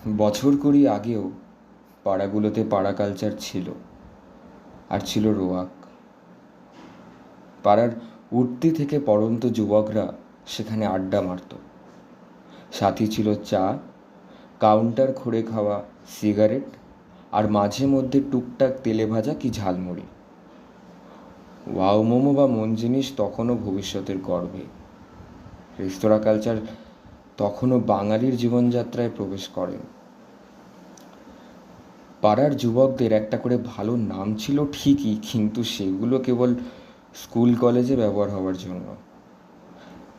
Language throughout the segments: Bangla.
বছর কুড়ি আগেও পাড়াগুলোতে পাড়া কালচার ছিল, আর ছিল রোয়াক। পাড়ার উঠতি থেকে পড়ন্ত যুবকরা সেখানে আড্ডা মারত। সাথী ছিল চা, কাউন্টার খুঁড়ে খাওয়া সিগারেট, আর মাঝে মধ্যে টুকটাক তেলে ভাজা কি ঝালমুড়ি। ওয়াও মোমো বা মন জিনিস তখনও ভবিষ্যতের গর্বে। রেস্তোরাঁ কালচার তখনও বাঙালির জীবনযাত্রায় প্রবেশ করেন। পাড়ার যুবকদের একটা করে ভালো নাম ছিল ঠিকই, কিন্তু সেগুলো কেবল স্কুল কলেজে ব্যবহার হওয়ার জন্য।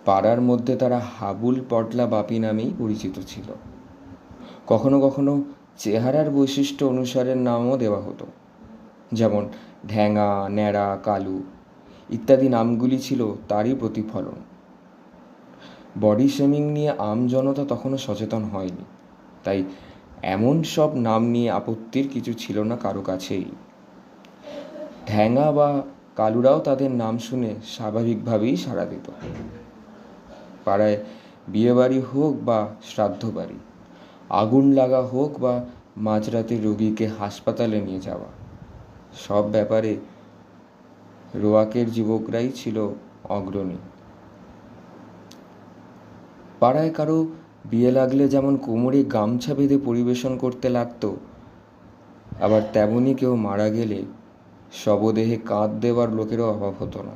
পাড়ার মধ্যে তারা হাবুল, পটলা, বাপি নামেই পরিচিত ছিল। কখনো কখনো চেহারার বৈশিষ্ট্য অনুসারে নামও দেওয়া হতো, যেমন ঢ্যাঙা, ন্যাড়া, কালু ইত্যাদি নামগুলি ছিল তারই প্রতিফলন। বডি শেমিং নিয়ে আমজনতা তখনও সচেতন হয়নি, তাই এমন সব নাম নিয়ে আপত্তির কিছু ছিল না কারো কাছেই। ঢ্যাঙা বা কালুরাও তাদের নাম শুনে স্বাভাবিকভাবেই সাড়া দিত। পাড়ায় বিয়েবাড়ি হোক বা শ্রাদ্ধ বাড়ি, আগুন লাগা হোক বা মাঝরাতে রোগীকে হাসপাতালে নিয়ে যাওয়া, সব ব্যাপারে রোয়াকের যুবকরাই ছিল অগ্রণী। পাড়ায় কারো বিয়ে লাগলে যেমন কোমরে গামছা বেঁধে পরিবেশন করতে লাগতো, আবার তেমনই কেউ মারা গেলে শবদেহে কাঁধ দেওয়ার লোকেরও অভাব হতো না।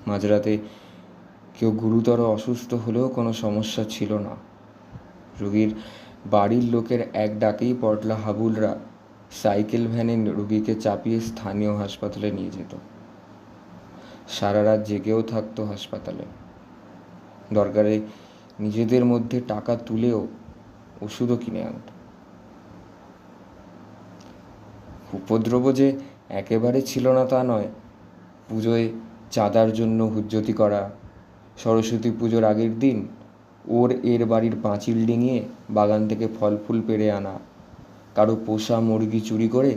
মাঝরাতে কেউ গুরুতর অসুস্থ হলেও কোনো সমস্যা ছিল না। রোগীর বাড়ির লোকের এক ডাকেই পটলা হাবুলরা সাইকেল ভ্যানে রোগীকে চাপিয়ে স্থানীয় হাসপাতালে নিয়ে যেত। সারা রাত জেগেও থাকতো হাসপাতালে। দরকারে নিজেদের মধ্যে টাকা তুলেও ওষুধও কিনে আনত। উপদ্রব যে একেবারে ছিল না তা নয়। পুজোয় চাঁদার জন্য হুজ্জতি করা, সরস্বতী পুজোর আগের দিন এর বাড়ির পাঁচিল ডিঙিয়ে বাগান থেকে ফল ফুল পেড়ে আনা, কারো পোষা মুরগি চুরি করে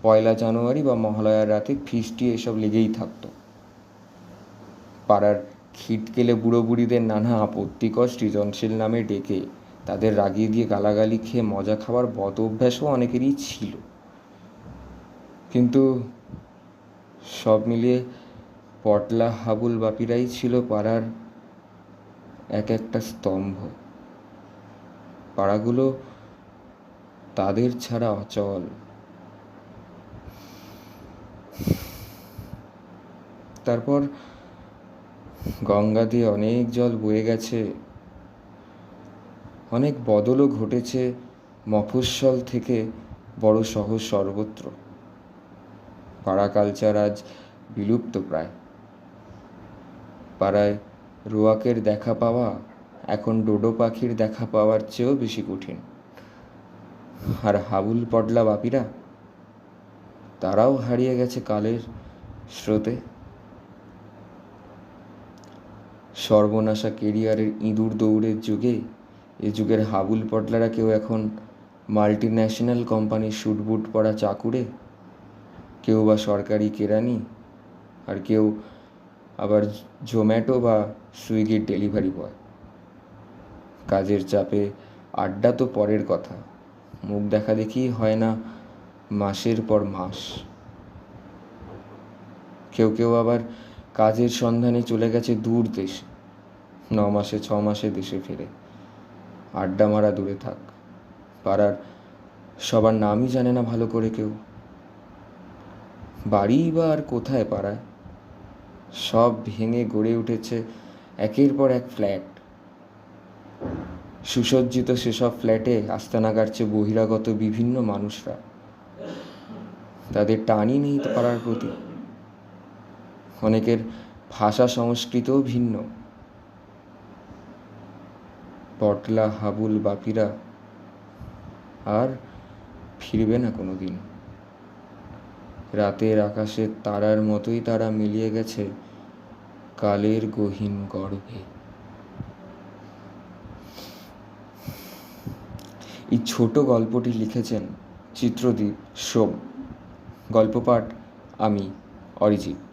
পয়লা জানুয়ারি বা মহালয়ার রাতে ফিস্টি, এসব লেগেই থাকতো। পাড়ার খিটকেলে বুড়ো বুড়িদের নানা আপত্তিকর সৃজনশীল নামে ডেকে তাদের রাগিয়ে দিয়ে গালাগালি খেয়ে মজা খাওয়ার বদ অভ্যাসও অনেকেরই ছিল। কিন্তু সব মিলিয়ে পটলা হাবুল বাপিরাই ছিল পাড়ার এক একটা স্তম্ভ। পাড়াগুলো তাদের ছাড়া অচল। তারপর গঙ্গা দিয়ে অনেক জল বয়ে গেছে, অনেক বদলও ঘটেছে মফস্বল থেকে বড় শহর সর্বত্র। পাড়া কালচার আজ বিলুপ্ত প্রায়। পাড়ায় রোয়াকের দেখা পাওয়া এখন ডোডো পাখির দেখা পাওয়ার চেয়েও বেশি কঠিন। আর হাবুল, পটলা বাপিরা, তারাও হারিয়ে গেছে কালের স্রোতে। সর্বনাশা কেরিয়ারের ইঁদুর দৌড়ের যুগে এ যুগের হাবুল পটলারা কেউ এখন মাল্টি ন্যাশনাল কোম্পানির স্যুটবুট পরা চাকুরে, কেউ বা সরকারি কেরানি, আর কেউ আবার জোম্যাটো বা সুইগির ডেলিভারি বয়। কাজের চাপে আড্ডা তো পরের কথা, মুখ দেখা দেখি হয় না মাসের পর মাস। কেউ কেউ আবার কাজের সন্ধানে চলে গেছে দূর দেশে, 9 মাসে 6 মাসে দেশে ফেরে। আড্ডা মারা দূরে থাক, পাড়ার সবার নামই জানে না ভালো করে কেউ। বাড়ি বা আর কোথায় পাড়ায়? সব ভেঙে গড়ে উঠেছে একের পর এক ফ্ল্যাট। সুসজ্জিত সেসব ফ্ল্যাটে আস্তানা গাড়ছে বহিরাগত বিভিন্ন মানুষরা। তাদের টানই নেই পাড়ার প্রতি। অনেকের ভাষা সংস্কৃতও ভিন্ন। পটলা হাবুল বাপিরা আর ফিরবে না কোনো দিন। রাতের আকাশের তারার মতোই তারা মিলিয়ে গেছে কালের গহীন গর্ভে। এই ছোট গল্পটি লিখেছেন চিত্রদীপ সোম। গল্প পাঠ আমি, অরিজিৎ।